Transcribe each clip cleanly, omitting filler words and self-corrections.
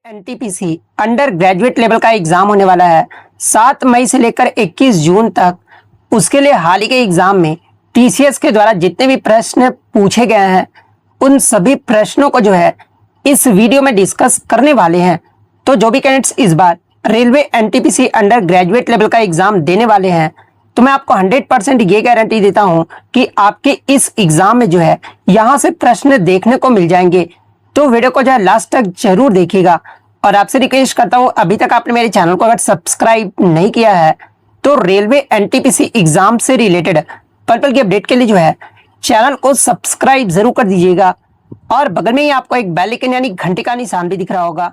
NTPC under graduate level का exam होने वाला है 7 मई से लेकर 21 जून तक। उसके लिए हाल ही के एग्जाम में टीसीएस के द्वारा जितने भी प्रश्न पूछे गए हैं उन सभी प्रश्नों को जो है इस वीडियो में डिस्कस करने वाले हैं। तो जो भी कैंडिडेट्स इस बार railway NTPC under graduate level का एग्जाम देने वाले हैं तो मैं आपको 100% ये गारंटी देता हूं कि आपके इस एग्जाम में जो है यहां से प्रश्न देखने को मिल जाएंगे। तो वीडियो को जो है लास्ट तक जरूर देखिएगा और आपसे रिक्वेस्ट करता हूं अभी तक आपने मेरे चैनल को अगर सब्सक्राइब नहीं किया है तो रेलवे एनटीपीसी एग्जाम से रिलेटेड पल पल की अपडेट के लिए जो है चैनल को सब्सक्राइब जरूर कर दीजिएगा और बगल में ही आपको एक बेल आइकन यानी घंटी का निशान भी दिख रहा होगा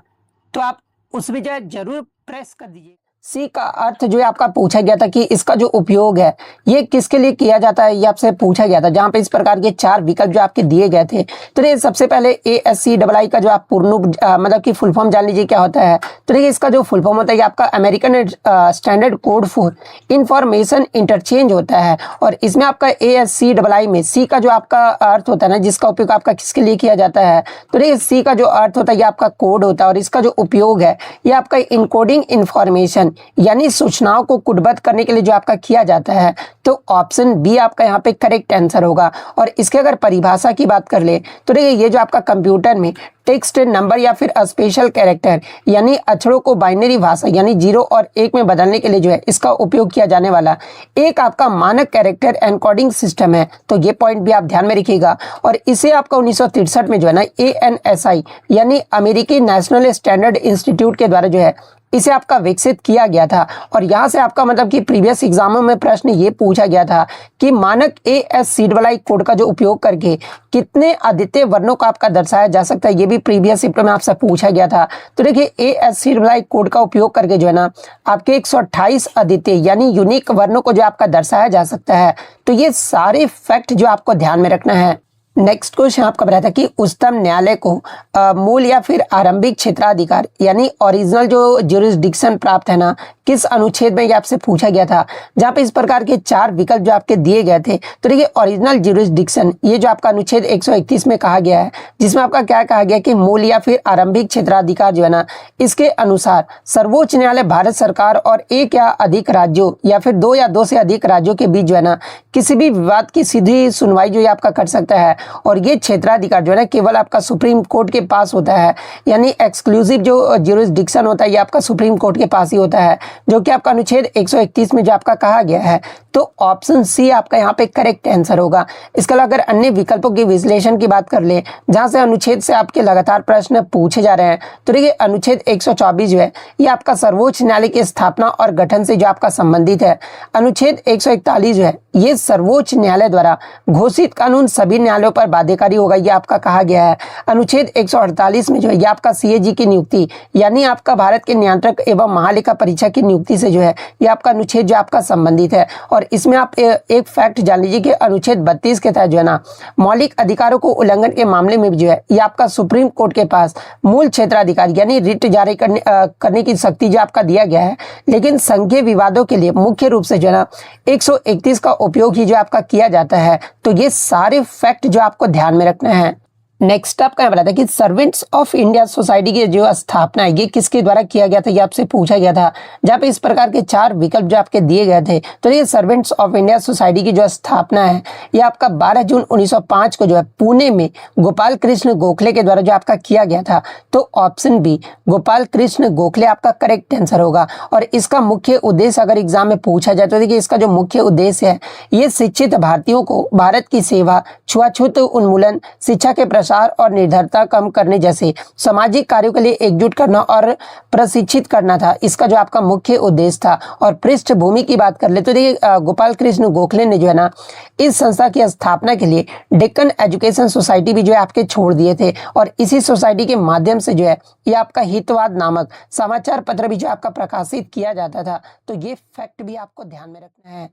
तो आप उस पर जो है जरूर प्रेस कर दीजिए। सी का अर्थ जो है आपका पूछा गया था कि इसका जो उपयोग है ये किसके लिए किया जाता है, ये आपसे पूछा गया था, जहां पे इस प्रकार के 4 विकल्प जो आपके दिए गए थे। तो देखिए सबसे पहले ASCII का जो आप पूर्ण मतलब कि फुल फॉर्म जान लीजिए क्या होता है। तो देखिए इसका जो फुल फॉर्म होता है ये आपका American standard code for information interchange होता है और इसमें आपका ASCII में सी का जो आपका अर्थ होता है ना, जिसका उपयोग आपका किसके लिए किया जाता है। तो देखिए सी का जो अर्थ होता है ये आपका कोड होता है और इसका जो उपयोग है ये आपका इनकोडिंग इंफॉर्मेशन यानी सूचनाओं को कोडबद्ध करने के लिए जो आपका किया जाता है। तो ऑप्शन बी आपका यहाँ पे करेक्ट आंसर होगा। और इसके अगर परिभाषा की बात कर ले तो देखिए ये जो आपका कंप्यूटर में टेक्स्ट नंबर या फिर स्पेशल कैरेक्टर यानी अक्षरों को बाइनरी भाषा यानी 0 और 1 में बदलने के लिए जो है इसका उपयोग किया जाने वाला एक आपका मानक कैरेक्टर एनकोडिंग सिस्टम है। तो ये पॉइंट भी आप ध्यान में रखिएगा और इसे आपका 1963 में जो है ना ANSI यानी अमेरिकी नेशनल स्टैंडर्ड इंस्टीट्यूट के द्वारा जो है इसे आपका विकसित किया गया था। और यहाँ से आपका मतलब कि प्रीवियस एग्जामों में प्रश्न ये पूछा गया था कि मानक ASCII कोड का जो उपयोग करके कितने अद्वितीय वर्णों का आपका दर्शाया जा सकता है, ये भी प्रीवियस शिफ्ट में आपसे पूछा गया था। तो देखिए ASCII कोड का उपयोग करके जो है ना आपके 128 अद्वितीय यानी यूनिक वर्णों को जो आपका दर्शाया जा सकता है। तो ये सारे फैक्ट जो आपको ध्यान में रखना है। नेक्स्ट क्वेश्चन आपका बताया था कि उच्चतम न्यायालय को मूल या फिर आरंभिक क्षेत्राधिकार यानी ओरिजिनल जो ज्यूरिसडिक्शन प्राप्त है ना किस अनुच्छेद में ये आपसे पूछा गया था, जहां पे इस प्रकार के 4 विकल्प जो आपके दिए गए थे। तो देखिए ओरिजिनल ज्यूरिसडिक्शन ये जो आपका अनुच्छेद 131 में कहा गया है, जिसमें आपका क्या कहा गया कि मूल या फिर आरंभिक क्षेत्राधिकार जो है ना इसके अनुसार सर्वोच्च न्यायालय भारत सरकार और 1 या अधिक राज्यों या फिर 2 या 2 से अधिक राज्यों के बीच जो है ना किसी भी विवाद की सीधी सुनवाई जो है आपका कर सकता है। और ये क्षेत्राधिकार जो है ना केवल आपका सुप्रीम कोर्ट के पास होता है यानी एक्सक्लूसिव जो ज्यूरिसडिक्शन होता है ये आपका सुप्रीम कोर्ट के पास ही होता है, जो कि आपका अनुच्छेद 131 में जो आपका कहा गया है। तो ऑप्शन सी आपका यहाँ पे करेक्ट आंसर होगा। इसके अलावा अगर अन्य विकल्पों के विश्लेषण की बात कर ले जहां से अनुच्छेद से आपके लगातार प्रश्न पूछे जा रहे हैं, तो देखिए अनुच्छेद 124 जो है ये आपका सर्वोच्च न्यायालय की स्थापना और गठन से जो आपका संबंधित है। अनुच्छेद 141 जो है ये सर्वोच्च न्यायालय द्वारा घोषित कानून सभी न्यायालयों पर बाध्यकारी होगा, ये आपका कहा गया है। अनुच्छेद 148 में जो है ये आपका CAG की नियुक्ति यानी आपका भारत के नियंत्रक एवं महालेखा परीक्षक की नियुक्ति से जो है ये आपका अनुच्छेद जो आपका संबंधित है। और इसमें आप एक फैक्ट जान लीजिए कि अनुच्छेद 32 के तहत जो है ना मौलिक अधिकारों को उल्लंघन के मामले में जो है ये आपका सुप्रीम कोर्ट के पास मूल क्षेत्राधिकार यानी रिट जारी करने की शक्ति जो आपका दिया गया है। लेकिन संघीय विवादों के लिए मुख्य रूप से जो है ना 131 का उपयोग ही जो आपका किया जाता है। तो ये सारे फैक्ट जो आपको ध्यान में रखना है। नेक्स्ट आपका यहाँ बताया था कि सर्वेंट्स ऑफ इंडिया सोसाइटी की जो स्थापना है ये किसके द्वारा किया गया था, ये आपसे पूछा गया था, जहाँ पे इस प्रकार के 4 विकल्प जो आपके दिए गए थे। तो ये सर्वेंट्स ऑफ इंडिया सोसाइटी की जो स्थापना है ये आपका 12 जून 1905 को जो है पुणे में गोपाल कृष्ण गोखले के द्वारा जो आपका किया गया था। तो ऑप्शन बी गोपाल कृष्ण गोखले आपका करेक्ट आंसर होगा। और इसका मुख्य उद्देश्य अगर एग्जाम में पूछा जाए तो देखिए इसका जो मुख्य उद्देश्य है ये शिक्षित भारतीयों को भारत की सेवा, छुआछूत उन्मूलन, शिक्षा के प्रसार और निर्धरता कम करने जैसे सामाजिक कार्यों के लिए एकजुट करना और प्रशिक्षित करना था, इसका जो आपका मुख्य उद्देश्य था। और पृष्ठभूमि की बात कर ले तो देखिए गोपाल कृष्ण गोखले ने जो है ना इस संस्था की स्थापना के लिए डेक्कन एजुकेशन सोसाइटी भी जो है आपके छोड़ दिए थे और इसी सोसाइटी के माध्यम से जो है ये आपका हितवाद नामक समाचार पत्र भी जो आपका प्रकाशित किया जाता था। तो ये फैक्ट भी आपको ध्यान में रखना है।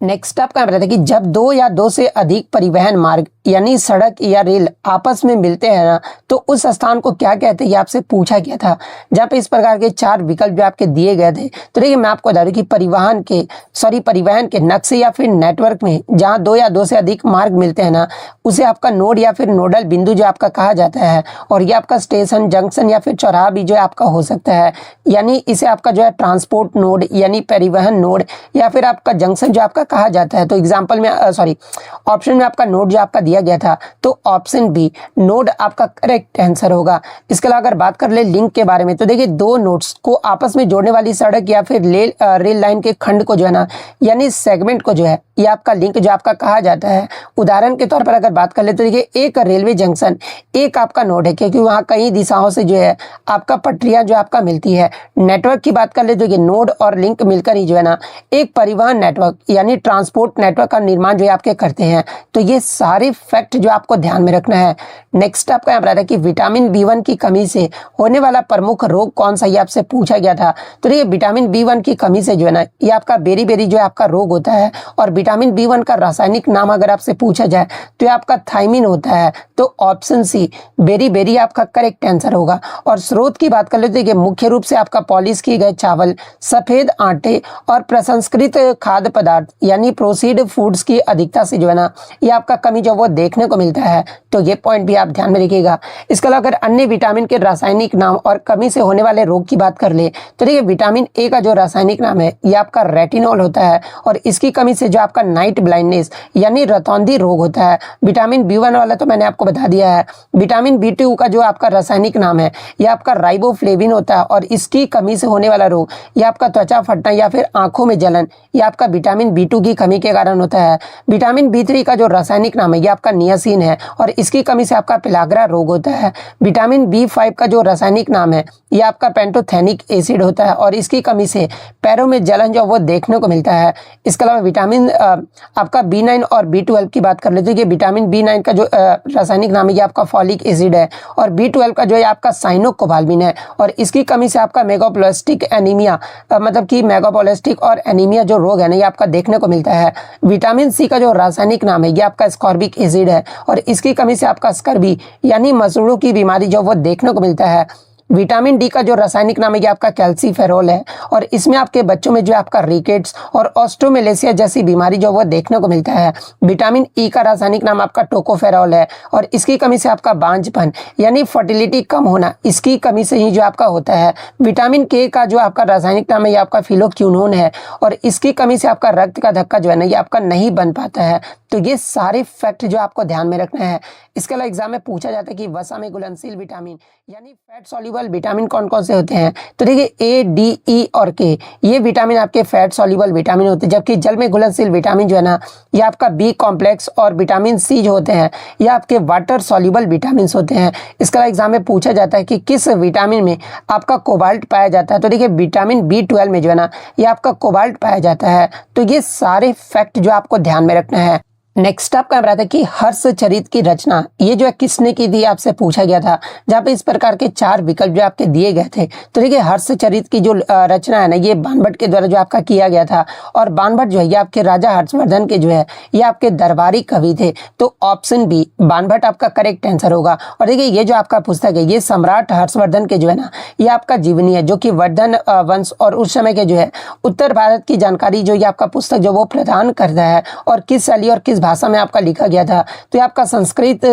नेक्स्ट आपका बताते हैं कि जब दो या दो से अधिक परिवहन मार्ग यानी सड़क या रेल आपस में मिलते हैं ना, तो उस स्थान को क्या कहते हैं, ये आपसे पूछा गया था। जहाँ पे इस प्रकार के चार विकल्प जो आपके दिए गए थे। तो देखिए मैं आपको बता दूं कि परिवहन के नक्शे या फिर नेटवर्क में जहाँ दो या दो से अधिक मार्ग मिलते हैं ना, उसे आपका नोड या फिर नोडल बिंदु जो आपका कहा जाता है। और ये आपका स्टेशन, जंक्शन या फिर चौराहा भी जो है आपका हो सकता है। यानी इसे आपका जो है ट्रांसपोर्ट नोड यानी परिवहन नोड या फिर आपका जंक्शन जो आपका कहा जाता है। तो एग्जाम्पल में ऑप्शन में आपका नोड जो आपका दिया गया था, तो ऑप्शन बी नोड आपका करेक्ट आंसर होगा। इसके अलावा अगर बात कर ले लिंक के बारे में, तो देखिए दो नोड्स को आपस में जोड़ने वाली सड़क या फिर रेल लाइन के खंड को जो है ना, यानी सेगमेंट को जो है, ये आपका लिंक जो आपका कहा जाता है। उदाहरण के तौर पर अगर बात कर ले तो देखिए एक रेलवे जंक्शन एक आपका नोड है, क्योंकि वहाँ कई दिशाओं से जो है आपका पटरियां जो आपका मिलती है। नेटवर्क की बात कर ले तो ये नोड और लिंक मिलकर ही जो है ना एक परिवहन नेटवर्क यानी ट्रांसपोर्ट नेटवर्क का निर्माण जो है आपके करते हैं। तो ये सारे फैक्ट जो आपको ध्यान में रखना है। नेक्स्ट आपका यहाँ पर कि विटामिन B1 की कमी से होने वाला प्रमुख रोग कौन सा, ये आपसे पूछा गया था। तो देखिए विटामिन B1 की कमी से जो है ना, ये आपका बेरी जो है आपका रोग होता है। और विटामिन B1 का रासायनिक नाम अगर आपसे पूछा जाए तो ये आपका थायमिन होता है। तो ऑप्शन सी बेरी आपका करेक्ट आंसर होगा। और स्रोत की बात कर लेते हैं, मुख्य रूप से आपका पॉलिश किए गए चावल, सफेद आटे और प्रसंस्कृत खाद्य पदार्थ यानी प्रोसीड फूड्स की अधिकता से जो है ना, ये आपका कमी जो वो देखने को मिलता है। तो ये पॉइंट भी आप ध्यान में रखिएगा। इसके अलावा अगर अन्य विटामिन के रासायनिक नाम और कमी से होने वाले रोग की बात कर ले तो देखिए विटामिन ए का जो रासायनिक नाम है ये आपका रेटिनॉल होता है। और इसकी कमी से जो आपका नाइट ब्लाइंडनेस यानी रतौंधी रोग होता है। विटामिन B1 वाला तो मैंने आपको बता दिया है। विटामिन B2 का जो आपका रासायनिक नाम है ये आपका राइबोफ्लेविन होता है। और इसकी कमी से होने वाला रोग ये आपका त्वचा फटना या फिर आंखों में जलन, ये आपका विटामिन B2 की कमी के कारण होता है। विटामिन B3 का जो रासायनिक नाम है ये आपका नियासिन है। और इसकी कमी से आपका पिलाग्रा रोग होता है। विटामिन B5 का जो रासायनिक नाम है ये आपका पेंटोथेनिक एसिड होता है। और इसकी कमी से पैरों में जलन जो वो देखने को मिलता है। इसके अलावा विटामिन आपका B9 और B12 की बात कर लेते हैं कि विटामिन B9 का जो रासायनिक नाम है ये आपका फॉलिक एसिड है। और B12 का जो है आपका साइनोकोबाल्मिन है। और इसकी कमी से आपका मेगाप्लोस्टिक एनीमिया मतलब कि मेगाप्लोस्टिक और एनीमिया जो रोग है ना, ये आपका देखने को मिलता है। विटामिन सी का जो रासायनिक नाम है ये आपका स्कॉर्बिक एसिड है। और इसकी कमी से आपका स्कर्वी यानी मसूड़ों की बीमारी जो वो देखने को मिलता है। विटामिन डी का जो रासायनिक नाम है ये आपका कैल्सीफेरोल है। और इसमें आपके बच्चों में जो आपका रिकेट्स और ऑस्ट्रोमेलेसिया जैसी बीमारी जो वो देखने को मिलता है। विटामिन ई का रासायनिक नाम आपका टोकोफेरोल है। और इसकी कमी से आपका बांझपन यानी फर्टिलिटी कम होना, इसकी कमी से ही जो आपका होता है। विटामिन के का जो आपका रासायनिक नाम है ये आपका फिलोक्यूनोन है। और इसकी कमी से आपका रक्त का धक्का जो है ना ये आपका नहीं बन पाता है। तो ये सारे फैक्ट जो आपको ध्यान में रखना है। इसके अलावा एग्जाम में पूछा जाता है कि वसा में घुलनशील विटामिन यानी फैट सॉल्युबल विटामिन कौन कौन से होते हैं। तो देखिए A, D, E और K ये विटामिन आपके फैट सॉल्युबल विटामिन होते हैं। जबकि जल में घुलनशील विटामिन जो है ना ये आपका B कॉम्प्लेक्स और विटामिन C जो होते हैं ये आपके वाटर सॉल्युबल विटामिन होते हैं। इसके अलावा एग्जाम में पूछा जाता है कि किस विटामिन में आपका कोबाल्ट पाया जाता है। तो देखिए विटामिन B12 में जो है ना ये आपका कोबाल्ट पाया जाता है। तो ये सारे फैक्ट जो आपको ध्यान में रखना है। नेक्स्ट आपका बताया था कि हर्षचरित की रचना ये जो है किसने की थी, आपसे पूछा गया था। जहाँ पे इस प्रकार के चार विकल्प जो आपके दिए गए थे। तो देखिए हर्षचरित की जो रचना है ना ये बाणभट्ट के द्वारा जो आपका किया गया था। और बाणभट्ट जो है ये आपके राजा हर्षवर्धन के जो है ये आपके दरबारी कवि थे। तो ऑप्शन बी बाणभट्ट आपका करेक्ट आंसर होगा। और देखिए ये जो आपका पुस्तक है ये सम्राट हर्षवर्धन के जो है ना ये आपका जीवनी है, जो कि वर्धन वंश और उस समय के जो है उत्तर भारत की जानकारी जो ये आपका पुस्तक जो वो प्रदान करता है। और किस शैली और किस भाषा में आपका लिखा गया था। तो ये आपका संस्कृत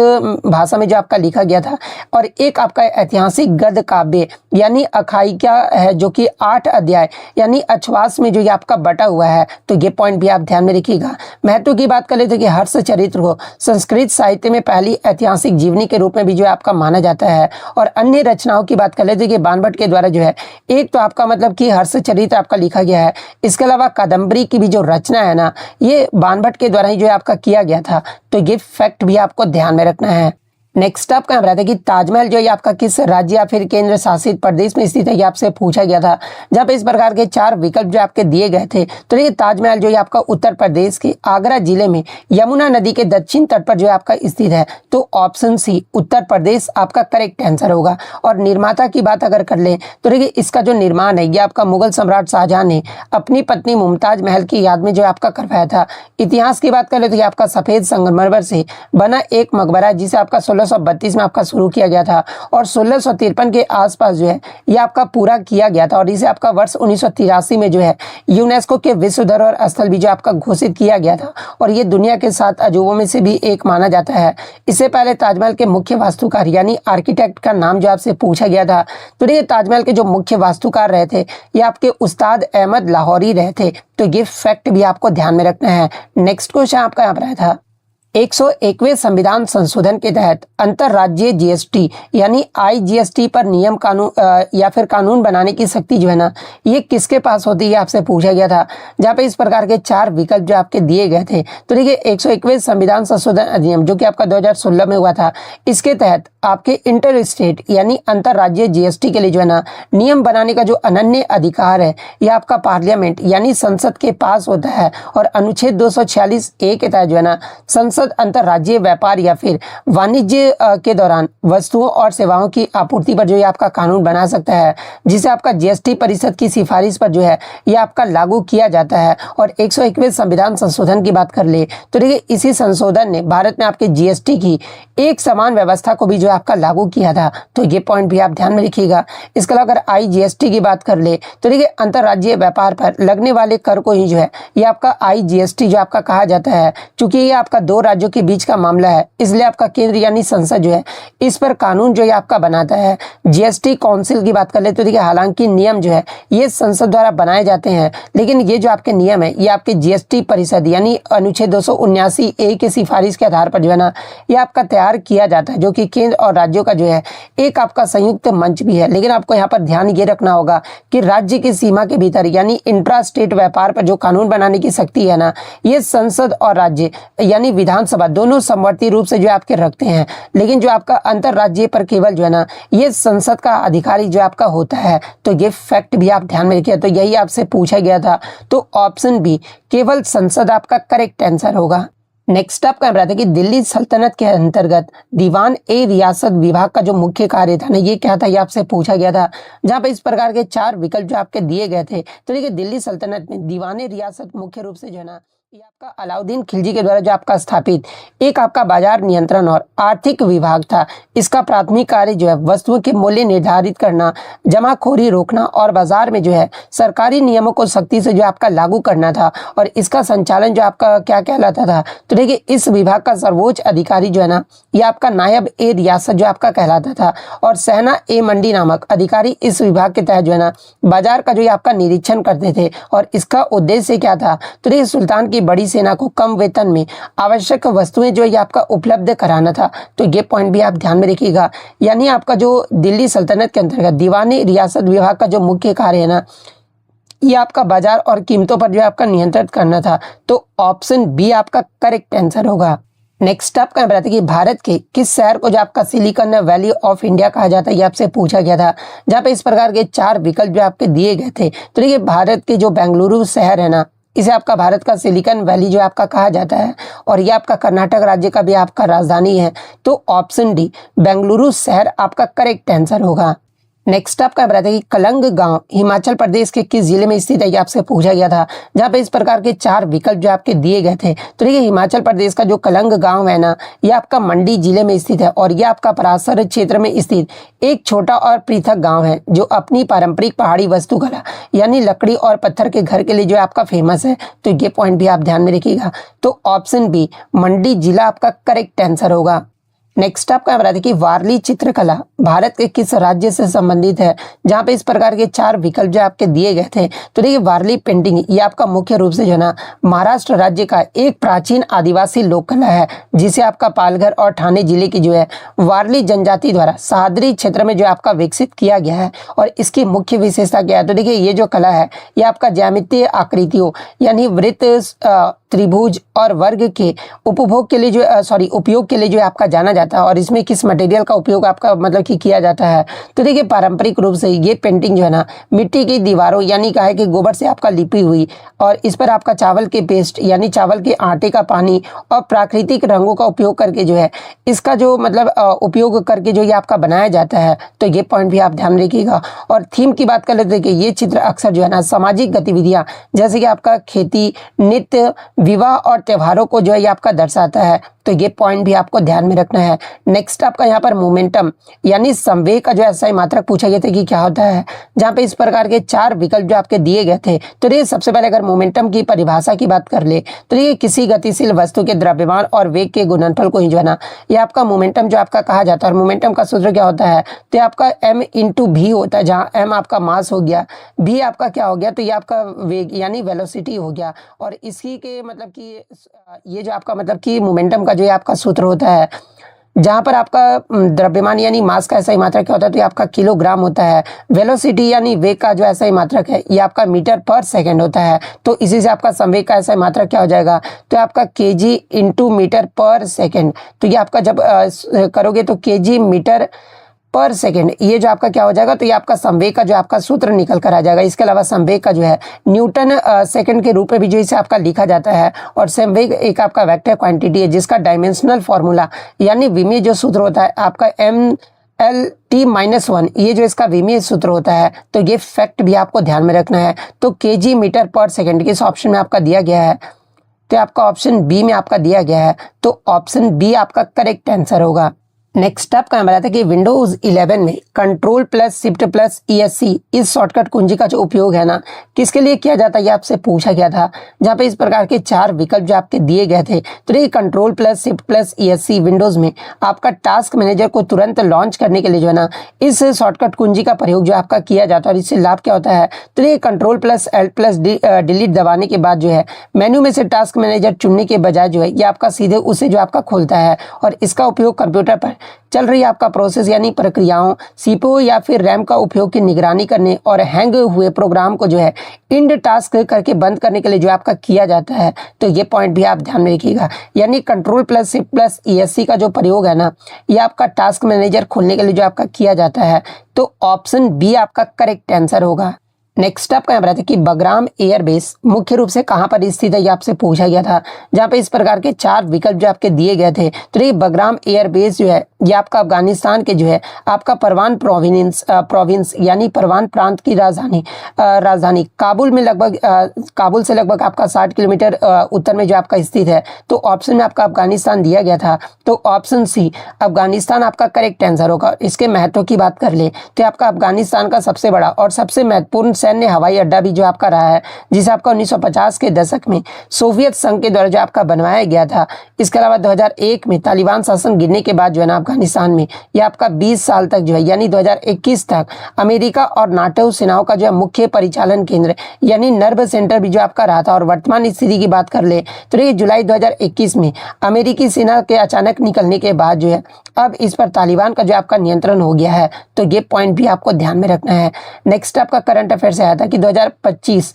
भाषा में जो आपका लिखा गया था। और एक आपका ऐतिहासिक गद्य काव्य यानी आख्यायिका है, जो कि 8 अध्याय यानी अश्वास में जो ये आपका बटा हुआ है। तो ये पॉइंट भी आप ध्यान में रखिएगा। महत्व की बात कर लेते कि हर्षचरित्र को संस्कृत साहित्य में पहली ऐतिहासिक जीवनी के रूप में भी जो है आपका माना जाता है। और अन्य रचनाओं की बात कर लेते कि बाणभट्ट के द्वारा जो है एक तो आपका मतलब कि हर्षचरित्र आपका लिखा गया है। इसके अलावा कादम्बरी की भी जो रचना है ना ये बाणभट्ट के द्वारा ही जो है आपका किया गया था। तो ये फैक्ट भी आपको ध्यान में रखना है। नेक्स्ट आपका यहाँ है कि ताजमहल जो है आपका किस राज्य या फिर केंद्र शासित प्रदेश में स्थित है, ये आपसे पूछा गया था। जहाँ पे इस प्रकार के 4 विकल्प जो आपके दिए गए थे। तो देखिए ताजमहल जो है आपका उत्तर प्रदेश के आगरा जिले में यमुना नदी के दक्षिण तट पर जो है आपका स्थित है। तो ऑप्शन सी उत्तर प्रदेश आपका करेक्ट आंसर होगा। और निर्माता की बात अगर कर ले तो देखिए इसका जो निर्माण है ये आपका मुगल सम्राट शाहजहां ने अपनी पत्नी मुमताज महल की याद में जो आपका करवाया था। इतिहास की बात कर ले तो ये आपका सफेद संगमरमर से बना एक मकबरा है जिसे आपका 1632 में आपका शुरू किया गया था और 1653 के आसपास जो है ये आपका पूरा किया गया था। और इसे आपका वर्ष 1983 में जो है यूनेस्को के विश्व धरोहर स्थल भी जो आपका घोषित किया गया था और ये दुनिया के 7 अजूबों में से भी एक माना जाता है। इससे पहले ताजमहल के मुख्य वास्तुकार यानी आर्किटेक्ट का नाम जो आपसे पूछा गया था। तो ये ताजमहल के जो मुख्य वास्तुकार रहे थे ये आपके उस्ताद अहमद लाहौरी रहे थे। तो ये फैक्ट भी आपको ध्यान में रखना है। नेक्स्ट क्वेश्चन आपका यहाँ पर आया था 101वें संविधान संशोधन के तहत अंतरराज्यीय जीएसटी यानी आईजीएसटी पर नियम कानून या फिर कानून बनाने की शक्ति जो है ना ये किसके पास होती है आपसे पूछा गया था। जहाँ पे इस प्रकार के 4 विकल्प जो आपके दिए गए थे। तो देखिए 101वें संविधान संशोधन अधिनियम जो कि आपका 2016 में हुआ था, इसके तहत आपके इंटर स्टेट यानी अंतरराज्यीय जीएसटी के लिए जो है ना नियम बनाने का जो अनन्य अधिकार है ये आपका पार्लियामेंट यानी संसद के पास होता है। और अनुच्छेद 246(a) के तहत जो है ना संसद अंतरराज्यीय व्यापार या फिर वाणिज्य के दौरान वस्तुओं और सेवाओं की आपूर्ति पर जो है आपका कानून बना सकता है, जिसे आपका जीएसटी परिषद की सिफारिश पर जो है ये आपका लागू किया जाता है। और 101वें संविधान संशोधन की बात कर ले तो देखिए इसी संशोधन ने भारत में आपके जीएसटी की एक समान व्यवस्था को भी जो आपका लागू किया था। तो ये पॉइंट भी आप ध्यान में रखिएगा। इसके अलावा अगर आईजीएसटी की बात कर ले तो देखिए अंतरराज्यीय व्यापार पर लगने वाले कर को ही जो है ये आपका आईजीएसटी जो आपका कहा जाता है। क्योंकि ये आपका 2 राज्यों के बीच का मामला है, इसलिए आपका केंद्र यानी संसद जो है इस पर कानून जो है आपका बनाता है। जीएसटी काउंसिल की बात कर ले तो देखिए हालांकि नियम जो है ये संसद द्वारा बनाए जाते हैं, लेकिन ये जो आपके नियम है ये आपके जीएसटी परिषद यानी अनुच्छेद 279(a) के सिफारिश के आधार पर जो है ना ये आपका तैयार किया जाता है, जो कि केंद्र और राज्यों का जो है एक आपका संयुक्त मंच भी है। लेकिन आपको यहाँ पर ध्यान ये रखना होगा कि राज्य की सीमा के भीतर यानी इंट्रा स्टेट व्यापार पर जो कानून बनाने की शक्ति है ना ये संसद और राज्य यानी विधानसभा दोनों समवर्ती रूप से जो आपके रखते हैं। लेकिन जो आपका अंतरराज्यीय पर केवल जो है ना ये संसद का अधिकारी जो आपका होता है। तो ये फैक्ट भी आप ध्यान में रखिए। तो यही आपसे पूछा गया था। तो ऑप्शन बी केवल संसद आपका करेक्ट आंसर होगा। नेक्स्ट आपका बताते हैं कि दिल्ली सल्तनत के अंतर्गत दीवान ए रियासत विभाग का जो मुख्य कार्य था ना ये क्या था, ये आपसे पूछा गया था। जहां पे इस प्रकार के 4 विकल्प जो आपके दिए गए थे। तो देखिए दिल्ली सल्तनत में दीवान ए रियासत मुख्य रूप से जो है ना ये आपका अलाउद्दीन खिलजी के द्वारा जो आपका स्थापित एक आपका बाजार नियंत्रण और आर्थिक विभाग था। इसका प्राथमिक कार्य जो है वस्तुओं के मूल्य निर्धारित करना, जमाखोरी रोकना और बाजार में जो है सरकारी नियमों को सख्ती से जो आपका लागू करना था। और इसका संचालन जो आपका क्या कहलाता था। तो देखिए इस विभाग का सर्वोच्च अधिकारी जो है ना ये आपका नायब ए रियासत जो आपका कहलाता था। और सहना ए मंडी नामक अधिकारी इस विभाग के तहत जो है ना बाजार का जो है आपका निरीक्षण करते थे। और इसका उद्देश्य क्या था। तो देखिए सुल्तान की बड़ी सेना को कम वेतन में आवश्यक वस्तुएं जो ये आपका उपलब्ध कराना था। तो ये पॉइंट भी आप ध्यान में रखिएगा। यानी आपका जो दिल्ली सल्तनत के अंतर्गत दीवानी रियासत विभाग का जो मुख्य कार्य है ना ये आपका बाजार और कीमतों पर जो आपका नियंत्रित करना था। तो ऑप्शन बी आपका करेक्ट आंसर होगा। नेक्स्ट आपका बताते हैं कि भारत के किस शहर को जो आपका सिलिकॉन वैली ऑफ इंडिया कहा जाता है, ये आपसे पूछा गया था। जहाँ पे इस प्रकार के 4 विकल्प जो आपके दिए गए थे। तो देखिए भारत के जो बेंगलुरु शहर है ना इसे आपका भारत का सिलिकॉन वैली जो आपका कहा जाता है। और ये आपका कर्नाटक राज्य का भी आपका राजधानी है। तो ऑप्शन डी बेंगलुरु शहर आपका करेक्ट आंसर होगा। नेक्स्ट आपका बताते हैं कि कलंग गांव हिमाचल प्रदेश के किस जिले में स्थित है, ये आपसे पूछा गया था। जहाँ पे इस प्रकार के 4 विकल्प जो आपके दिए गए थे। तो देखिए हिमाचल प्रदेश का जो कलंग गांव है ना ये आपका मंडी जिले में स्थित है। और ये आपका परासर क्षेत्र में स्थित एक छोटा और पृथक गांव है जो अपनी पारंपरिक पहाड़ी वास्तुकला यानी लकड़ी और पत्थर के घर के लिए जो आपका फेमस है। तो ये पॉइंट भी आप ध्यान में रखिएगा। तो ऑप्शन बी मंडी जिला आपका करेक्ट आंसर होगा। नेक्स्ट आपका बताते हैं कि वारली चित्रकला भारत के किस राज्य से संबंधित है। जहाँ पे इस प्रकार के 4 विकल्प जो आपके दिए गए थे। तो देखिए वारली पेंटिंग ये आपका मुख्य रूप से जो है ना महाराष्ट्र राज्य का एक प्राचीन आदिवासी लोक कला है, जिसे आपका पालघर और ठाणे जिले की जो है वारली जनजाति द्वारा सह्याद्री क्षेत्र में जो आपका विकसित किया गया है। और इसकी मुख्य विशेषता क्या है। तो देखिए ये जो कला है ये आपका ज्यामितीय आकृतियों यानी वृत्त, त्रिभुज और वर्ग के उपभोग के लिए उपयोग के लिए जो है आपका जाना जाता है और इसमें किस मटेरियल का उपयोग आपका मतलब कि किया जाता है। तो देखिए पारंपरिक रूप से ये पेंटिंग जो है ना मिट्टी की दीवारों यानी कहा है कि गोबर से आपका लिपी हुई और इस पर आपका चावल के पेस्ट यानी चावल के आटे का पानी और प्राकृतिक रंगों का उपयोग करके जो है इसका जो मतलब उपयोग करके जो ये आपका बनाया जाता है। तो ये पॉइंट भी आप ध्यान रखिएगा। और थीम की बात कर लेते हैं कि ये चित्र अक्सर जो है ना सामाजिक गतिविधियां जैसे कि आपका खेती, नृत्य, विवाह और त्योहारों को जो है ये आपका दर्शाता है। तो ये पॉइंट भी आपको ध्यान में रखना है। नेक्स्ट आपका यहाँ पर मोमेंटम यानी संवेग का जो ऐसा ही मात्रक पूछा गया था कि क्या होता है, जहाँ पे इस प्रकार के 4 विकल्प जो आपके दिए गए थे। तो ये सबसे पहले अगर मोमेंटम की परिभाषा की बात कर ले तो ये किसी गतिशील वस्तु के द्रव्यमान और वेग के गुणनफल को ही जो है ना ये आपका मोमेंटम जो आपका कहा जाता है। और मोमेंटम का सूत्र क्या होता है, तो आपका m इंटू भी होता है, जहाँ m आपका मास हो गया, भी आपका क्या हो गया, तो ये आपका वेग यानी वेलोसिटी हो गया। और इसी के मतलब कि ये जो आपका मतलब कि मोमेंटम का जो आपका सूत्र होता है, जहां पर आपका द्रव्यमान यानी मास का ऐसा ही मात्रक क्या होता है, तो ये आपका किलोग्राम होता है। वेलोसिटी यानी वेग का जो ऐसा ही मात्रक है ये आपका मीटर पर सेकंड होता है। तो इसी से आपका संवेग का ऐसा ही मात्रक क्या हो जाएगा, तो आपका केजी इंटू मीटर पर सेकंड। तो ये आपका जब करोगे तो केजी मीटर पर सेकेंड ये जो आपका क्या हो जाएगा, तो ये आपका संवेग का जो आपका सूत्र निकल कर आ जाएगा। इसके अलावा संवेग का जो है न्यूटन सेकंड के रूप में भी जो इसे आपका लिखा जाता है। और संवेग एक आपका वेक्टर क्वांटिटी है जिसका डायमेंशनल फॉर्मूला यानी विमीय जो सूत्र होता है आपका MLT-1 ये जो इसका विमीय सूत्र होता है। तो ये फैक्ट भी आपको ध्यान में रखना है। तो केजी मीटर पर सेकेंड इस ऑप्शन में आपका दिया गया है, तो आपका ऑप्शन बी में आपका दिया गया है। तो ऑप्शन बी आपका करेक्ट आंसर होगा। नेक्स्ट आपका हमारा था कि विंडोज 11 में control plus shift plus ESC इस शॉर्टकट कुंजी का जो उपयोग है ना किसके लिए किया जाता है, ये आपसे पूछा गया था। जहाँ पे इस प्रकार के 4 विकल्प जो आपके दिए गए थे। तो ये control plus shift plus ESC Windows में आपका टास्क मैनेजर को तुरंत लॉन्च करने के लिए जो है ना इस शॉर्टकट कुंजी का प्रयोग जो आपका किया जाता है। और इससे लाभ क्या होता है, तो ये control plus Alt plus delete दबाने के बाद जो है मेन्यू में से टास्क मैनेजर चुनने के बजाय जो है ये आपका सीधे उसे जो आपका खोलता है। और इसका उपयोग कंप्यूटर पर चल रही आपका प्रोसेस यानी प्रक्रियाओं, CPU या फिर रैम का उपयोग की निगरानी करने और हैंग हुए प्रोग्राम को जो है इंड टास्क करके बंद करने के लिए जो आपका किया जाता है। तो ये पॉइंट भी आप ध्यान में रखिएगा। यानी control plus shift plus ESC का जो प्रयोग है ना ये आपका टास्क मैनेजर खोलने के लिए जो आपका किया जाता है। तो ऑप्शन बी आपका करेक्ट आंसर होगा। नेक्स्ट आपका यहाँ पर कि बगराम एयरबेस मुख्य रूप से कहाँ पर स्थित है, ये आपसे पूछा गया था। जहाँ पे इस प्रकार के 4 विकल्प जो आपके दिए गए थे। तो ये बगराम एयरबेस जो है ये आपका अफगानिस्तान के जो है आपका परवान प्रोविंस यानी परवान प्रांत की राजधानी काबुल में लगभग काबुल से लगभग आपका 60 किलोमीटर उत्तर में जो आपका स्थित है। तो ऑप्शन में आपका अफगानिस्तान दिया गया था। तो ऑप्शन सी अफगानिस्तान आपका करेक्ट आंसर होगा। इसके महत्व की बात कर ले तो आपका अफगानिस्तान का सबसे बड़ा और सबसे महत्वपूर्ण सैन्य हवाई अड्डा भी जो आपका रहा है, जिसे आपका 1950 के दशक में सोवियत संघ के द्वारा जो आपका बनवाया गया था। इसके अलावा 2001 में तालिबान शासन गिरने के बाद जो है ना अफगानिस्तान में यह आपका 20 साल तक जो है यानी 2021 तक अमेरिका और नाटो सेनाओं का जो है मुख्य परिचालन केंद्र यानी नर्व सेंटर भी जो आपका रहा था। और वर्तमान स्थिति की बात कर ले तो ये जुलाई 2021 में अमेरिकी सेना के अचानक निकलने के बाद जो है अब इस पर तालिबान का जो आपका नियंत्रण हो गया है। तो ये पॉइंट भी आपको ध्यान में रखना है। नेक्स्ट आपका करंट अफेयर से आया था कि 2025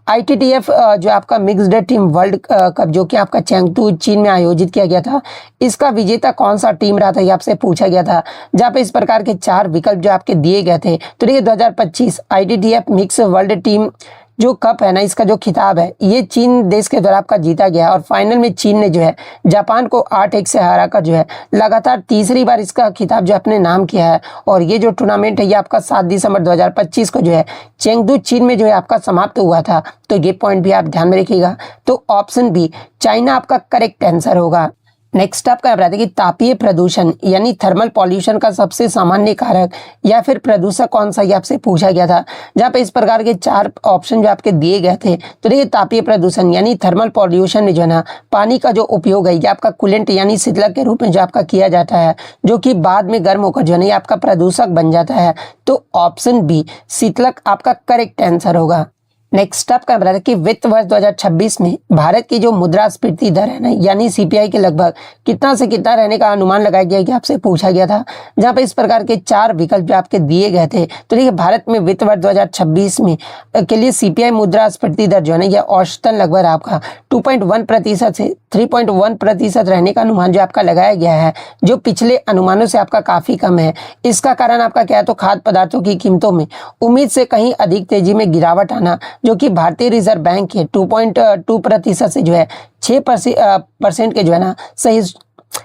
ITTF जो आपका मिक्स्ड टीम वर्ल्ड कप जो कि आपका चेंगतू चीन में आयोजित किया गया था, इसका विजेता कौन सा टीम रहा था, ये आपसे पूछा गया था। जहाँ पे इस प्रकार के 4 विकल्प जो आपके दिए गए थे। तो ये 2025 ITTF मिक्स वर्ल्ड टीम जो कप है ना इसका जो खिताब है ये चीन देश के द्वारा आपका जीता गया। और फाइनल में चीन ने जो है जापान को 8-1 से हराकर जो है लगातार तीसरी बार इसका खिताब जो अपने नाम किया है। और ये जो टूर्नामेंट है ये आपका 7 दिसंबर 2025 को जो है चेंगदू चीन में जो है आपका समाप्त हुआ था। तो ये पॉइंट भी आप ध्यान में रखिएगा। तो ऑप्शन बी चाइना आपका करेक्ट आंसर होगा। नेक्स्ट आपका बताते हैं कि तापीय प्रदूषण यानी थर्मल पॉल्यूशन का सबसे सामान्य कारक या फिर प्रदूषक कौन सा, ये आपसे पूछा गया था। जहाँ पे इस प्रकार के 4 ऑप्शन जो आपके दिए गए थे। तो देखिए तापीय प्रदूषण यानी थर्मल पॉल्यूशन में जो है ना पानी का जो उपयोग है ये आपका कूलेंट यानी शीतलक के रूप में जो आपका किया जाता है, जो कि बाद में गर्म होकर जो है ना आपका प्रदूषक बन जाता है। तो ऑप्शन बी शीतलक आपका करेक्ट आंसर होगा। नेक्स्ट आपका बता दें कि वित्त वर्ष 2026 में भारत की जो मुद्रास्फीति दर है ना, यानी सीपीआई के लगभग कितना से कितना रहने का अनुमान लगाया गया कि आपसे पूछा गया था, जहां पे इस प्रकार के 4 विकल्प जो आपके दिए गए थे। तो देखिए, भारत में वित्त वर्ष 2026 में के लिए सीपीआई मुद्रास्फीति दर जो है ना, यह औसतन लगभग आपका 2.1% से 3.1% रहने का अनुमान जो आपका लगाया गया है, जो पिछले अनुमानों से आपका काफी कम है। इसका कारण आपका क्या है, तो खाद्य पदार्थों की कीमतों में उम्मीद से कहीं अधिक तेजी में गिरावट आना, जो कि भारतीय रिजर्व बैंक के 2.2% से जो है 6% के जो है ना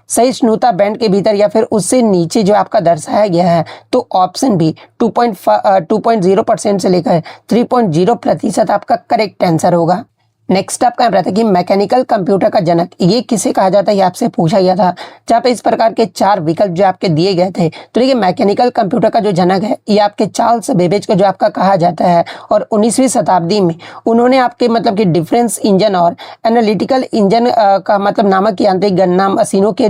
सहिष्णुता बैंड के भीतर या फिर उससे नीचे जो आपका दर्शाया गया है। तो ऑप्शन बी 2.0% से लेकर 3.0% आपका करेक्ट आंसर होगा। नेक्स्ट आपका रहता है कि मैकेनिकल कंप्यूटर का जनक ये किसे कहा जाता है, ये आपसे पूछा गया था, जहाँ पे इस प्रकार के 4 विकल्प जो आपके दिए गए थे। तो देखिए, मैकेनिकल कंप्यूटर का जो जनक है ये आपके चार्ल्स बेबेज को जो आपका कहा जाता है, और 19वीं शताब्दी में उन्होंने आपके मतलब कि डिफरेंस इंजन और एनालिटिकल इंजन का मतलब नामक यांत्रिक गणना मशीनों के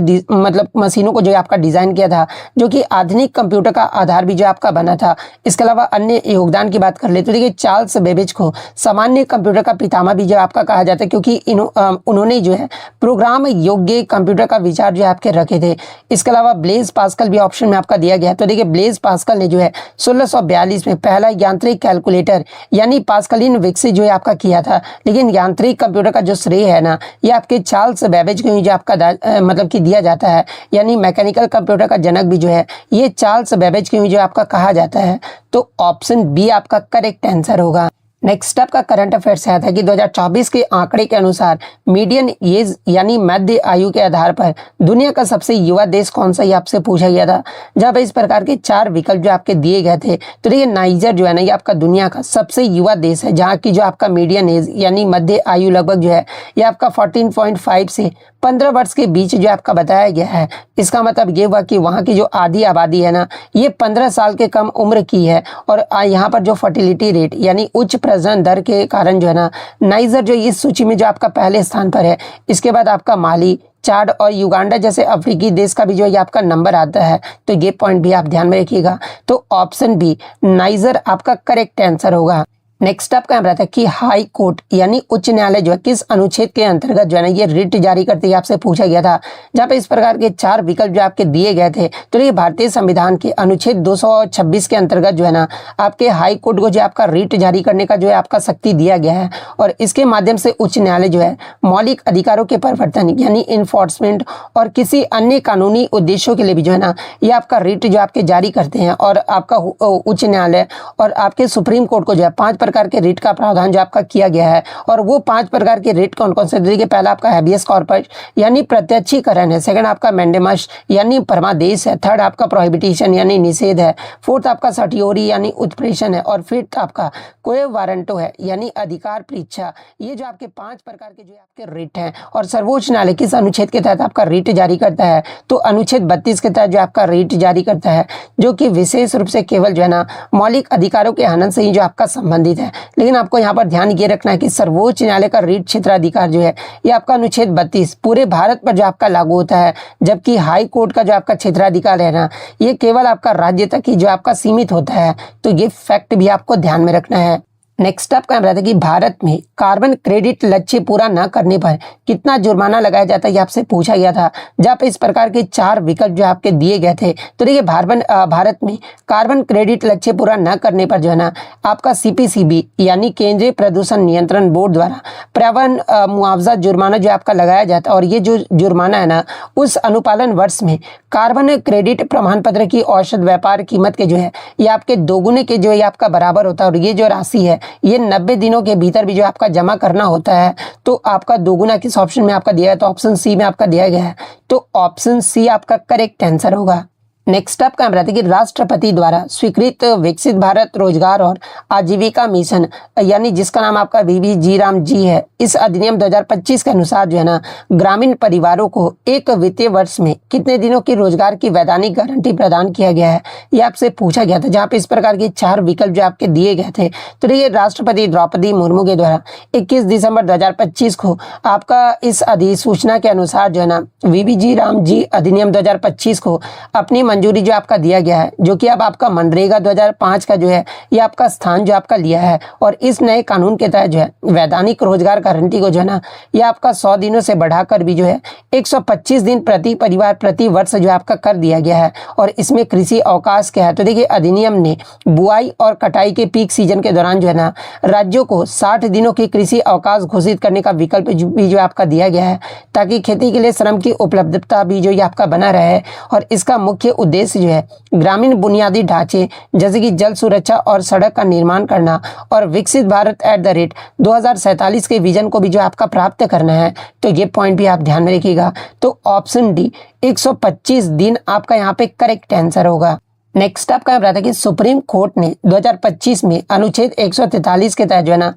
मशीनों को जो आपका डिजाइन किया था, जो कि आधुनिक कंप्यूटर का आधार भी जो आपका बना था। इसके अलावा अन्य योगदान की बात कर ले तो देखिए, चार्ल्स बेबेज को सामान्य कंप्यूटर का पितामह भी जो आपका कहा जाता है, क्योंकि उन्होंने जो है प्रोग्राम योग्य कंप्यूटर का विचार जो आपके रखे थे। इसके अलावा ब्लेज पास्कल भी ऑप्शन में आपका दिया गया है। तो देखिए, ब्लेज पास्कल ने जो है 1642 में पहला यांत्रिक कैलकुलेटर यानी पास्कलिन विकसित जो है आपका किया था। लेकिन यांत्रिक कंप्यूटर का जो श्रेय है ना, ये आपके चार्ल्स बेबेज को जो आपका मतलब कि दिया जाता है, यानी मैकेनिकल कंप्यूटर का जनक भी जो है ये चार्ल्स बेबेज को जो आपका कहा जाता है। तो ऑप्शन बी आपका करेक्ट आंसर होगा। नेक्स्ट आपका करंट अफेयर्स है कि 2024 के आंकड़े के अनुसार मीडियन एज यानी मध्य आयु के आधार पर दुनिया का सबसे युवा देश कौन सा, ये आपसे पूछा गया था, जहां पे इस प्रकार के 4 विकल्प जो आपके दिए गए थे। तो ये नाइजर जो है ना, ये आपका दुनिया का सबसे युवा देश है, जहां की जो आपका मीडियन एज यानी मध्य आयु लगभग जो है ये आपका 14.5 से 15 वर्ष के बीच जो आपका बताया गया है। इसका मतलब ये हुआ कि वहाँ की जो आधी आबादी है ना, ये 15 साल के कम उम्र की है, और यहाँ पर जो फर्टिलिटी रेट यानी उच्च प्रजनन दर के कारण जो है ना, नाइजर जो इस सूची में जो आपका पहले स्थान पर है। इसके बाद आपका माली, चाड और युगांडा जैसे अफ्रीकी देश का भी जो है आपका नंबर आता है। तो ये पॉइंट भी आप ध्यान में रखिएगा। तो ऑप्शन बी नाइजर आपका करेक्ट आंसर होगा। नेक्स्ट आपका रहता है कि हाई कोर्ट यानी उच्च न्यायालय जो है किस अनुच्छेद के अंतर्गत जो है ना ये रिट जारी करते हैं, आपसे पूछा गया था, जहाँ पे इस प्रकार के 4 विकल्प जो आपके दिए गए थे। तो ये भारतीय संविधान के अनुच्छेद 226 के अंतर्गत जो है ना आपके हाई कोर्ट को जो आपका रिट जारी करने का जो है आपका शक्ति दिया गया है, और इसके माध्यम से उच्च न्यायालय जो है मौलिक अधिकारों के परिवर्तन यानी इन्फोर्समेंट और किसी अन्य कानूनी उद्देश्यों के लिए भी जो है ना ये आपका रिट जो आपके जारी करते हैं। और आपका उच्च न्यायालय और आपके सुप्रीम कोर्ट को जो है 5 प्रकार के रिट का प्रावधान जो आपका किया गया है, और वो 5 प्रकार के रिट कौन कौन से? देखिए, पहला आपका हैबियस कॉर्पस यानी प्रत्यक्षीकरण है, सेकंड आपका मैंडेमस यानी परमादेश है, थर्ड आपका प्रोहिबिशन यानी निषेध है, फोर्थ आपका सटियोरी यानी उत्प्रेषण है, और फिफ्थ आपका कोई वारंटो है यानी अधिकार परीक्षा। ये जो आपके 5 प्रकार के जो आपके रिट हैं। और सर्वोच्च न्यायालय किस अनुच्छेद के तहत आपका रिट जारी करता है? तो अनुच्छेद 32 के तहत जो आपका रिट जारी करता है, जो कि विशेष रूप से केवल जो है ना मौलिक अधिकारों के हनन से ही जो आपका संबंधित है। लेकिन आपको यहाँ पर ध्यान ये रखना है कि सर्वोच्च न्यायालय का रिट क्षेत्राधिकार जो है ये आपका अनुच्छेद 32 पूरे भारत पर जो आपका लागू होता है, जबकि हाई कोर्ट का जो आपका क्षेत्राधिकार है ना ये केवल आपका राज्य तक ही जो आपका सीमित होता है। तो ये फैक्ट भी आपको ध्यान में रखना है। नेक्स्ट आपका रहता है कि भारत में कार्बन क्रेडिट लक्ष्य पूरा न करने पर कितना जुर्माना लगाया जाता है, ये आपसे पूछा गया था, जहाँ पे इस प्रकार के 4 विकल्प जो आपके दिए गए थे। तो देखिए, भारत में कार्बन क्रेडिट लक्ष्य पूरा न करने पर जो है ना आपका CPCB यानी केंद्रीय प्रदूषण नियंत्रण बोर्ड द्वारा पर्यावरण मुआवजा जुर्माना जो आपका लगाया जाता है। और ये जो जुर्माना है ना उस अनुपालन वर्ष में कार्बन क्रेडिट प्रमाण पत्र की औसत व्यापार कीमत के जो है ये आपके दोगुने के जो है आपका बराबर होता है। और ये जो राशि है ये 90 दिनों के भीतर भी जो आपका जमा करना होता है। तो आपका दोगुना किस ऑप्शन में आपका दिया है? तो ऑप्शन सी में आपका दिया गया है। तो ऑप्शन सी आपका करेक्ट आंसर होगा। नेक्स्ट आपका रहता है कि राष्ट्रपति द्वारा स्वीकृत विकसित भारत रोजगार और आजीविका मिशन यानी जिसका नाम आपका VV राम जी है, इस अधिनियम 2025 के अनुसार जो है ना ग्रामीण परिवारों को एक वित्तीय वर्ष में कितने दिनों की रोजगार की वैधानिक गारंटी प्रदान किया गया है, ये आपसे पूछा गया था, जहाँ पे इस प्रकार के 4 विकल्प जो आपके दिए गए थे। तो ये राष्ट्रपति द्रौपदी मुर्मू के द्वारा 21 दिसंबर 2025 को आपका इस अधिसूचना के अनुसार जो है ना VV राम जी अधिनियम 2025 को अपनी मंजूरी जो आपका दिया गया है, जो कि अब आपका मनरेगा 2005 का जो है ये आपका स्थान जो आपका लिया है। और इस नए कानून के तहत जो है वैधानिक रोजगार गारंटी को जो है ना ये आपका 100 दिनों से बढ़ाकर भी जो है 125 दिन प्रति परिवार प्रति वर्ष जो आपका कर दिया गया है। और इसमें कृषि अवकाश क्या है, तो देखिए अधिनियम ने बुआई और कटाई के पीक सीजन के दौरान जो है ना राज्यों को 60 दिनों की कृषि अवकाश घोषित करने का विकल्प भी जो आपका दिया गया है, ताकि खेती के लिए श्रम की उपलब्धता भी जो ये आपका बना रहे। और इसका मुख्य उद्देश्य जो है ग्रामीण बुनियादी ढांचे जैसे कि जल सुरक्षा और सड़क का निर्माण करना और विकसित भारत @ 2047 के विजन को भी जो आपका प्राप्त करना है। तो ये पॉइंट भी आप ध्यान में रखिएगा। तो ऑप्शन डी 125 दिन आपका यहाँ पे करेक्ट आंसर होगा। नेक्स्ट आपका यहाँ था कि सुप्रीम कोर्ट ने 2025 में अनुच्छेद 143 के तहत जो है ना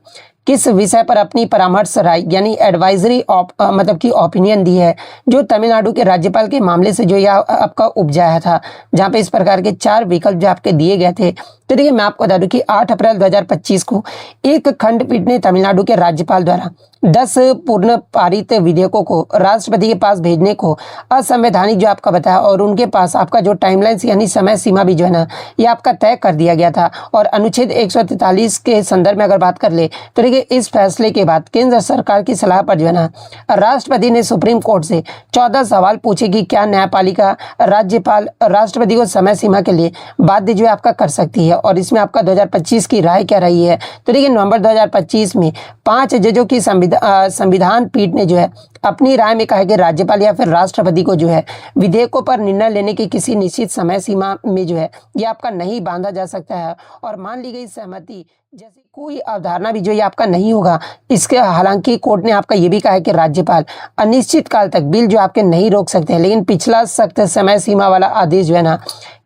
किस विषय पर अपनी परामर्श राय यानी एडवाइजरी मतलब की ओपिनियन दी है, जो तमिलनाडु के राज्यपाल के मामले से जो यह आपका उपजाया था, जहां पे इस प्रकार के 4 विकल्प जो आपके दिए गए थे। तो देखिए मैं आपको बता दूं कि 8 अप्रैल 2025 को एक खंडपीठ ने तमिलनाडु के राज्यपाल द्वारा 10 पूर्ण पारित विधेयकों को राष्ट्रपति के पास भेजने को असंवैधानिक जो आपका बताया, और उनके पास आपका जो टाइमलाइन यानी समय सीमा भी जो है ना ये आपका तय कर दिया गया था। और अनुच्छेद 143 के संदर्भ में अगर बात कर ले तो देखिए इस फैसले के बाद केंद्र सरकार की सलाह पर जो है ना राष्ट्रपति ने सुप्रीम कोर्ट से 14 सवाल पूछे कि क्या न्यायपालिका राज्यपाल राष्ट्रपति को समय सीमा के लिए बाध्य जो है आपका कर सकती है। और इसमें आपका 2025 की राय क्या रही है, तो देखिए नवंबर 2025 में 5 जजों की संविधान पीठ ने जो है अपनी राय में कहा कि राज्यपाल या फिर राष्ट्रपति को जो है विधेयकों पर निर्णय लेने की किसी निश्चित समय सीमा में जो है ये आपका नहीं बांधा जा सकता है। और मान ली गई सहमति जैसी कोई अवधारणा भी जो ये आपका नहीं होगा। इसके हालांकि कोर्ट ने आपका ये भी कहा है कि राज्यपाल अनिश्चित काल तक बिल जो आपके नहीं रोक सकते हैं, लेकिन पिछला सख्त समय सीमा वाला आदेश जो है ना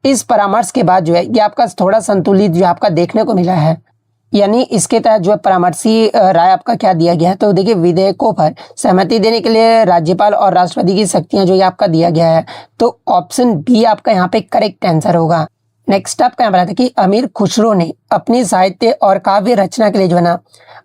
इस परामर्श के बाद जो है ये आपका थोड़ा संतुलित जो आपका देखने को मिला है। यानी इसके तहत जो परामर्शी राय आपका क्या दिया गया है, तो देखिए विधेयकों पर सहमति देने के लिए राज्यपाल और राष्ट्रपति की शक्तियां जो ये आपका दिया गया है। तो ऑप्शन बी आपका यहाँ पे करेक्ट आंसर होगा। नेक्स्ट आपका यहाँ बताया कि अमीर खुसरो ने अपनी साहित्य और काव्य रचना के लिए जो है ना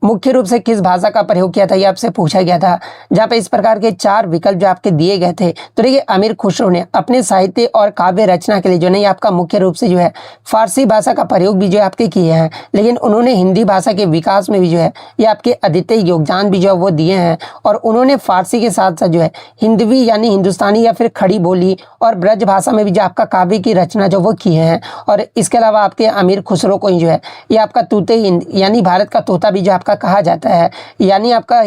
मुख्य रूप से किस भाषा का प्रयोग किया था, ये आपसे पूछा गया था, जहाँ पे इस प्रकार के 4 विकल्प जो आपके दिए गए थे। तो देखिए अमीर खुसरो ने अपने साहित्य और काव्य रचना के लिए जो है ये आपका मुख्य रूप से जो है फारसी भाषा का प्रयोग भी जो है आपके किए हैं, लेकिन उन्होंने हिंदी भाषा के विकास में भी जो है ये आपके अद्वितीय योगदान भी जो है वो दिए हैं। और उन्होंने फारसी के साथ साथ जो है हिंदवी यानी हिंदुस्तानी या फिर खड़ी बोली और ब्रज भाषा में भी जो आपका काव्य की रचना जो वो किए हैं। और इसके अलावा आपके अमीर खुसरो को जो है ये आपका तूते हिंद यानी भारत का तोता भी जो आपका कहा जाता है। यानी आपका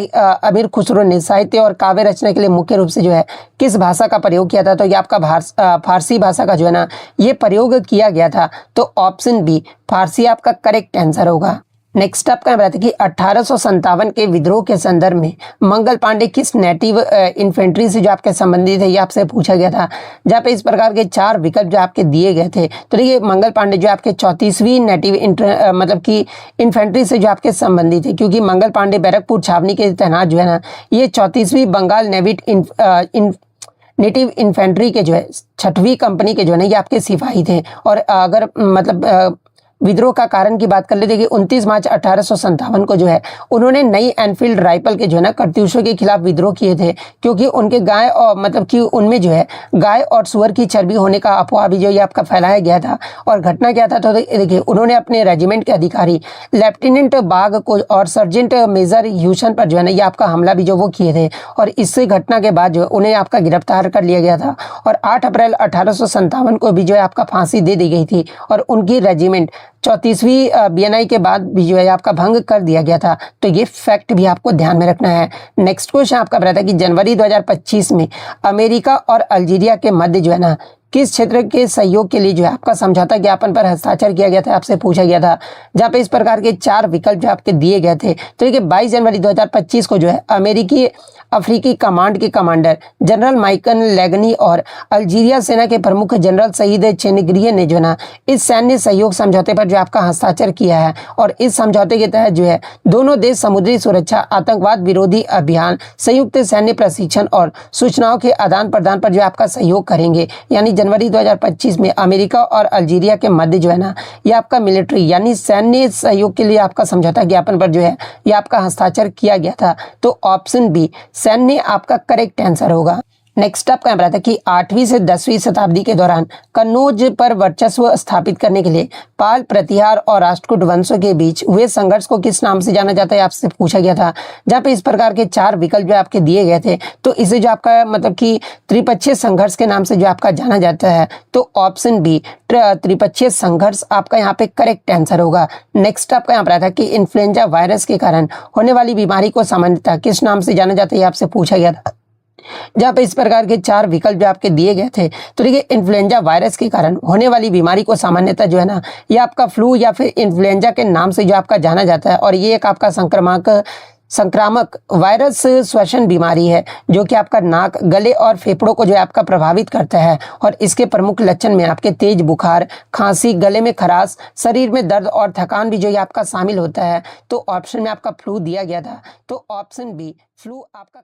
अमीर खुसरो ने साहित्य और काव्य रचना के लिए मुख्य रूप से जो है किस भाषा का प्रयोग किया था, तो ये आपका फारसी भाषा का जो है ना ये प्रयोग किया गया था। तो ऑप्शन बी फारसी आपका करेक्ट आंसर होगा। नेक्स्ट आपका बताते कि 1857 के विद्रोह के संदर्भ में मंगल पांडे किस नेटिव इन्फेंट्री से जो आपके संबंधित है ये आपसे पूछा गया था, जहाँ पे इस प्रकार के 4 विकल्प जो आपके दिए गए थे। तो देखिए मंगल पांडे जो आपके 34वीं नेटिव मतलब की इन्फेंट्री से जो आपके संबंधित है, क्योंकि मंगल पांडे बैरकपुर छावनी के तैनात जो है ना ये 34वीं बंगाल नेटिव इन्फेंट्री के जो है 6वीं कंपनी के जो है ना ये आपके सिपाही थे। और अगर मतलब विद्रोह का कारण की बात कर लेते कि 29 मार्च 1857 को जो है उन्होंने नई एनफील्ड राइफल के जो है ना करतूसों के खिलाफ विद्रोह किए थे, क्योंकि उनके गाय और मतलब कि उनमें जो है गाय और सुअर की चर्बी होने का अफवाह भी जो ये आपका फैलाया गया था। और घटना क्या था, तो देखिए उन्होंने अपने रेजिमेंट के अधिकारी लेफ्टिनेंट बाग को और सर्जेंट मेजर ह्यूसन पर जो है ना ये आपका हमला भी जो वो किए थे। और इससे घटना के बाद जो उन्हें आपका गिरफ्तार कर लिया गया था और 8 अप्रैल 1857 को भी जो है आपका फांसी दे दी गई थी। और उनकी रेजिमेंट 34वीं बीएनआई के बाद भी जो है आपका भंग कर दिया गया था। तो ये फैक्ट भी आपको ध्यान में रखना है। नेक्स्ट क्वेश्चन आपका बताता है कि जनवरी 2025 में अमेरिका और अल्जीरिया के मध्य जो है ना किस क्षेत्र के सहयोग के लिए जो है आपका समझौता ज्ञापन पर हस्ताक्षर किया गया था, आपसे पूछा गया था, जहाँ पे इस प्रकार के 4 विकल्प जो आपके दिए गए थे। तो देखिए 22 जनवरी 2025 को जो है अमेरिकी अफ्रीकी कमांड के कमांडर जनरल माइकल लेगनी और अल्जीरिया सेना के प्रमुख जनरल सईद चेनिग्रिये ने जो है ना इस सैन्य सहयोग समझौते पर जो आपका हस्ताक्षर किया है। और इस समझौते के तहत जो है दोनों देश समुद्री सुरक्षा, आतंकवाद विरोधी अभियान, संयुक्त सैन्य प्रशिक्षण और सूचनाओं के आदान प्रदान पर जो आपका सहयोग करेंगे। यानी जनवरी 2025 में अमेरिका और अल्जीरिया के मध्य जो है ना ये आपका मिलिट्री यानी सैन्य सहयोग के लिए आपका समझौता ज्ञापन पर जो है ये आपका हस्ताक्षर किया गया था। तो ऑप्शन बी सैन्य आपका करेक्ट आंसर होगा। नेक्स्ट आपका यहाँ पर आता है कि 8वीं से 10वीं शताब्दी के दौरान कन्नौज पर वर्चस्व स्थापित करने के लिए पाल, प्रतिहार और राष्ट्रकूट वंशों के बीच हुए संघर्ष को किस नाम से जाना जाता है, आपसे पूछा गया था। जहाँ पे इस प्रकार के 4 विकल्प जो आपके दिए गए थे, तो इसे जो आपका मतलब कि त्रिपक्षीय संघर्ष के नाम से जो आपका जाना जाता है, तो ऑप्शन बी त्रिपक्षीय संघर्ष आपका यहाँ पे करेक्ट आंसर होगा। नेक्स्ट आपका यहाँ पर आता है कि इन्फ्लुएंजा वायरस के कारण होने वाली बीमारी को सामान्यतः किस नाम से जाना जाता है, आपसे पूछा गया था। जहाँ पे इस प्रकार के 4 विकल्प जो आपके दिए गए थे, तो देखिए इन्फ्लुएंजा वायरस के कारण होने वाली बीमारी को सामान्यतः जो है ना, ये आपका फ्लू या फिर इन्फ्लुएंजा के नाम से जो आपका जाना जाता है, और ये एक आपका संक्रामक वायरस श्वसन बीमारी है जो कि आपका नाक, गले और फेफड़ों को जो है आपका प्रभावित करता है। और इसके प्रमुख लक्षण में आपके तेज बुखार, खांसी, गले में खराश, शरीर में दर्द और थकान भी जो है आपका शामिल होता है। तो ऑप्शन में आपका फ्लू दिया गया था, तो ऑप्शन बी फ्लू आपका